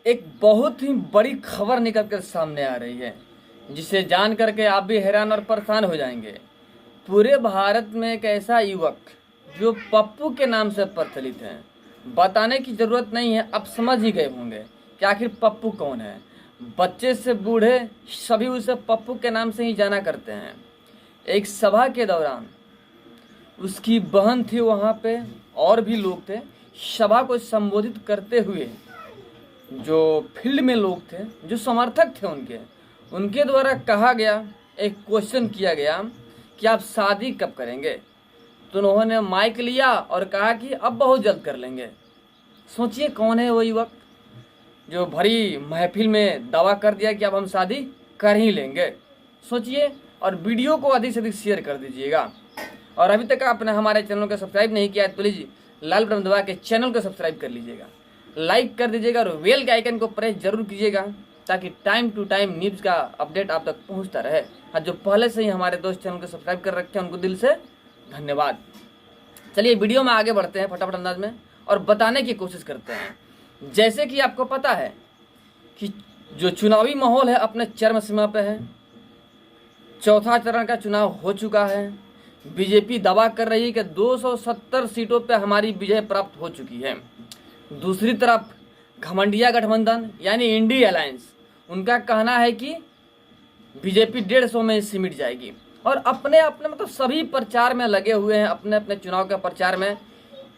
एक बहुत ही बड़ी खबर निकल कर सामने आ रही है, जिसे जान करके आप भी हैरान और परेशान हो जाएंगे। पूरे भारत में एक ऐसा युवक जो पप्पू के नाम से प्रचलित है, बताने की ज़रूरत नहीं है, अब समझ ही गए होंगे कि आखिर पप्पू कौन है। बच्चे से बूढ़े सभी उसे पप्पू के नाम से ही जाना करते हैं। एक सभा के दौरान उसकी बहन थी वहाँ पे, और भी लोग थे। सभा को संबोधित करते हुए जो फील्ड में लोग थे, जो समर्थक थे उनके द्वारा कहा गया, एक क्वेश्चन किया गया कि आप शादी कब करेंगे। तो उन्होंने माइक लिया और कहा कि अब बहुत जल्द कर लेंगे। सोचिए कौन है वो युवक जो भरी महफिल में दावा कर दिया कि अब हम शादी कर ही लेंगे। सोचिए, और वीडियो को अधिक से अधिक शेयर कर दीजिएगा। और अभी तक आपने हमारे चैनल को सब्सक्राइब नहीं किया है तो प्लीज़ लाल बटन दबा के चैनल को सब्सक्राइब कर लीजिएगा, लाइक कर दीजिएगा और बेल के आइकन को प्रेस जरूर कीजिएगा, ताकि टाइम टू टाइम न्यूज़ का अपडेट आप तक पहुंचता रहे। हाँ, जो पहले से ही हमारे दोस्त चैनल को सब्सक्राइब कर रखे हैं उनको दिल से धन्यवाद। चलिए वीडियो में आगे बढ़ते हैं फटाफट अंदाज में और बताने की कोशिश करते हैं। जैसे कि आपको पता है कि जो चुनावी माहौल है अपने चरम सीमा पे है। चौथा चरण का चुनाव हो चुका है। बीजेपी दावा कर रही है कि 270 सीटों पे हमारी विजय प्राप्त हो चुकी है। दूसरी तरफ घमंडिया गठबंधन यानी इंडी अलायंस, उनका कहना है कि बीजेपी 150 में सिमट जाएगी। और अपने अपने मतलब सभी प्रचार में लगे हुए हैं, अपने अपने चुनाव के प्रचार में।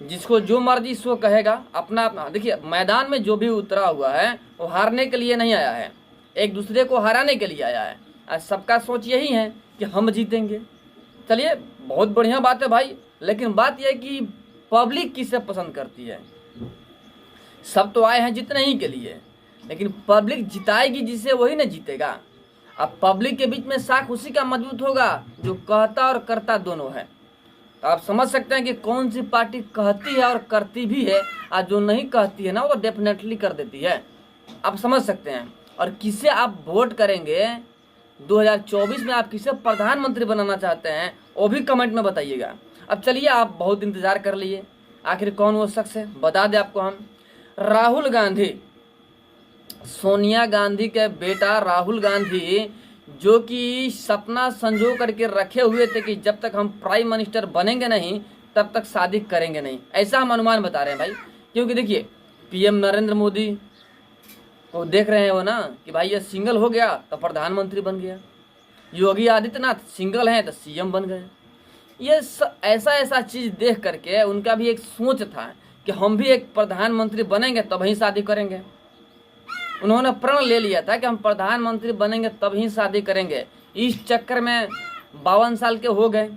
जिसको जो मर्जी सो कहेगा, अपना अपना। देखिए, मैदान में जो भी उतरा हुआ है वो हारने के लिए नहीं आया है, एक दूसरे को हराने के लिए आया है। आज सबका सोच यही है कि हम जीतेंगे। चलिए, बहुत बढ़िया बात है भाई, लेकिन बात यह है कि पब्लिक किसे पसंद करती है। सब तो आए हैं जीतने ही के लिए, लेकिन पब्लिक जिताएगी जिसे, वही ना जीतेगा। अब पब्लिक के बीच में साख उसी का मजबूत होगा जो कहता और करता दोनों है। तो आप समझ सकते हैं कि कौन सी पार्टी कहती है और करती भी है, और जो नहीं कहती है ना वो डेफिनेटली कर देती है। आप समझ सकते हैं। और किसे आप वोट करेंगे 2024 में, आप किसे प्रधानमंत्री बनाना चाहते हैं वो भी कमेंट में बताइएगा। अब चलिए, आप बहुत इंतजार कर लिए, आखिर कौन वो शख्स है बता दें आपको हम। राहुल गांधी, सोनिया गांधी के बेटा राहुल गांधी, जो कि सपना संजो करके रखे हुए थे कि जब तक हम प्राइम मिनिस्टर बनेंगे नहीं तब तक शादी करेंगे नहीं, ऐसा हम अनुमान बता रहे हैं भाई। क्योंकि देखिए, पीएम नरेंद्र मोदी को देख रहे हैं वो ना कि भाई ये सिंगल हो गया तो प्रधानमंत्री बन गया, योगी आदित्यनाथ सिंगल हैं तो सीएम बन गए। ये ऐसा चीज़ देख करके उनका भी एक सोच था कि हम भी एक प्रधानमंत्री बनेंगे तब ही शादी करेंगे। उन्होंने प्रण ले लिया था कि हम प्रधानमंत्री बनेंगे तब ही शादी करेंगे। इस चक्कर में 52 साल के हो गए,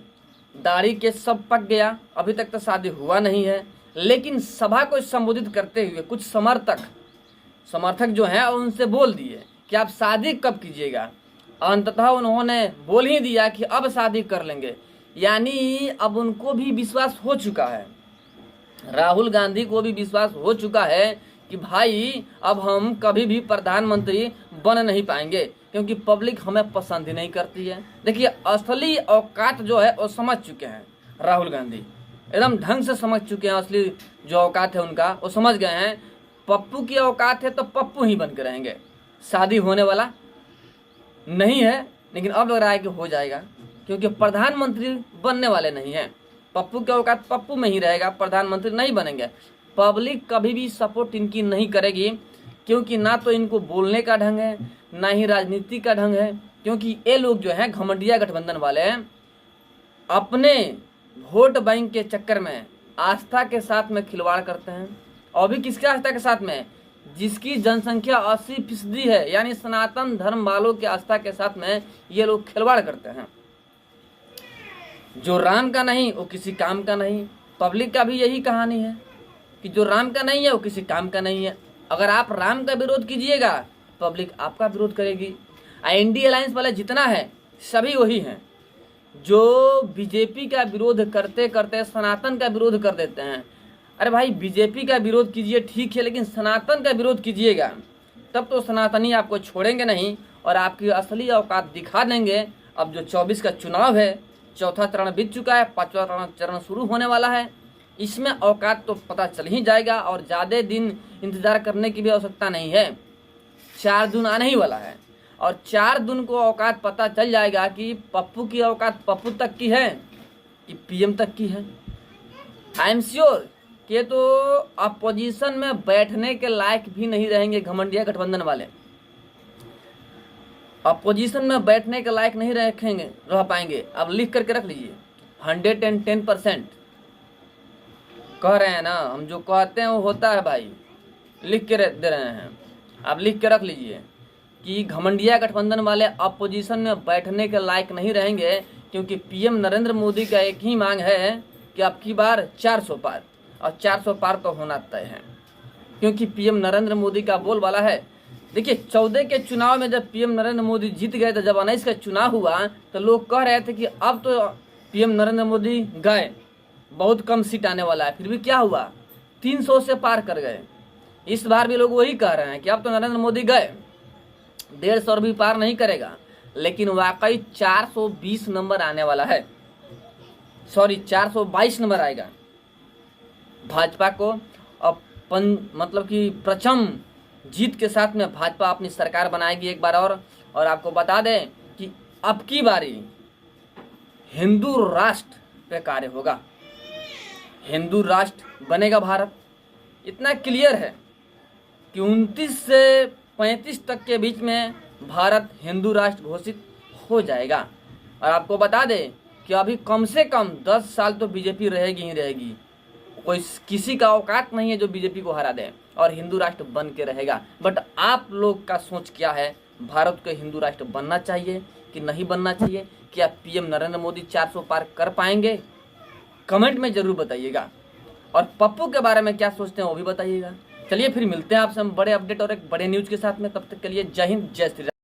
दाढ़ी के सब पक गया, अभी तक तो शादी हुआ नहीं है। लेकिन सभा को संबोधित करते हुए कुछ समर्थक जो हैं उनसे बोल दिए कि आप शादी कब कीजिएगा। अंततः उन्होंने बोल ही दिया कि अब शादी कर लेंगे। यानी अब उनको भी विश्वास हो चुका है, राहुल गांधी को भी विश्वास हो चुका है कि भाई अब हम कभी भी प्रधानमंत्री बन नहीं पाएंगे, क्योंकि पब्लिक हमें पसंद ही नहीं करती है। देखिए, असली औकात जो है वो समझ चुके हैं राहुल गांधी, एकदम ढंग से समझ चुके हैं। असली जो औकात है उनका वो समझ गए हैं। पप्पू की औकात है तो पप्पू ही बन के रहेंगे, शादी होने वाला नहीं है। लेकिन अब लग रहा है कि हो जाएगा, क्योंकि प्रधानमंत्री बनने वाले नहीं हैं। पप्पू की औकात पप्पू में ही रहेगा, प्रधानमंत्री नहीं बनेंगे। पब्लिक कभी भी सपोर्ट इनकी नहीं करेगी, क्योंकि ना तो इनको बोलने का ढंग है, ना ही राजनीति का ढंग है। क्योंकि ये लोग जो हैं घमंडिया गठबंधन वाले हैं, अपने वोट बैंक के चक्कर में आस्था के साथ में खिलवाड़ करते हैं। और भी किसके आस्था के साथ में? जिसकी जनसंख्या 80% है, यानी सनातन धर्म वालों की आस्था के साथ में ये लोग खिलवाड़ करते हैं। जो राम का नहीं वो किसी काम का नहीं। पब्लिक का भी यही कहानी है कि जो राम का नहीं है वो किसी काम का नहीं है। अगर आप राम का विरोध कीजिएगा, पब्लिक आपका विरोध करेगी। इंडी अलायंस वाले जितना है सभी वही हैं जो बीजेपी का विरोध करते करते सनातन का विरोध कर देते हैं। अरे भाई, बीजेपी का विरोध कीजिए ठीक है, लेकिन सनातन का विरोध कीजिएगा तब तो सनातनी आपको छोड़ेंगे नहीं और आपकी असली औकात दिखा देंगे। अब जो 24 का चुनाव है, चौथा चरण बीत चुका है, 5वां चरण शुरू होने वाला है। इसमें औकात तो पता चल ही जाएगा और ज़्यादा दिन इंतज़ार करने की भी आवश्यकता नहीं है। 4 जून आने ही वाला है और 4 जून को औकात पता चल जाएगा कि पप्पू की औकात पप्पू तक की है कि पीएम तक की है। आई एम श्योर कि तो अपोजिशन में बैठने के लायक भी नहीं रहेंगे घमंडिया गठबंधन वाले। अपोजिशन में बैठने के लायक नहीं रह पाएंगे। अब लिख करके रख लीजिए 110% कह रहे हैं ना, हम जो कहते हैं वो होता है भाई, लिख के दे रहे हैं। आप लिख के रख लीजिए कि घमंडिया गठबंधन वाले अपोजिशन में बैठने के लायक नहीं रहेंगे, क्योंकि पीएम नरेंद्र मोदी का एक ही मांग है कि अब की बार 400 पार, और 400 पार तो होना तय है, क्योंकि पीएम नरेंद्र मोदी का बोलबाला है। देखिए 14 के चुनाव में जब पीएम नरेंद्र मोदी जीत गए तो जब 19 का चुनाव हुआ तो लोग कह रहे थे कि अब तो पीएम नरेंद्र मोदी गए, बहुत कम सीट आने वाला है। फिर भी क्या हुआ, 300 से पार कर गए। इस बार भी लोग वही कह रहे हैं कि अब तो नरेंद्र मोदी गए, 150 भी पार नहीं करेगा, लेकिन वाकई 420 नंबर आने वाला है, सॉरी 422 नंबर आएगा भाजपा को। मतलब कि प्रचंड जीत के साथ में भाजपा अपनी सरकार बनाएगी एक बार और आपको बता दें कि अब की बारी हिंदू राष्ट्र पे कार्य होगा, हिंदू राष्ट्र बनेगा भारत। इतना क्लियर है कि 29 से 35 तक के बीच में भारत हिंदू राष्ट्र घोषित हो जाएगा। और आपको बता दें कि अभी कम से कम 10 साल तो बीजेपी रहेगी ही रहेगी। कोई किसी का औकात नहीं है जो बीजेपी को हरा दे और हिंदू राष्ट्र बन के रहेगा। बट आप लोग का सोच क्या है, भारत को हिंदू राष्ट्र बनना चाहिए कि नहीं बनना चाहिए? क्या पीएम नरेंद्र मोदी 400 पार कर पाएंगे? कमेंट में जरूर बताइएगा। और पप्पू के बारे में क्या सोचते हैं वो भी बताइएगा। चलिए फिर मिलते हैं आपसे हम बड़े अपडेट और एक बड़े न्यूज के साथ में। तब तक के लिए जय हिंद, जय श्री राम।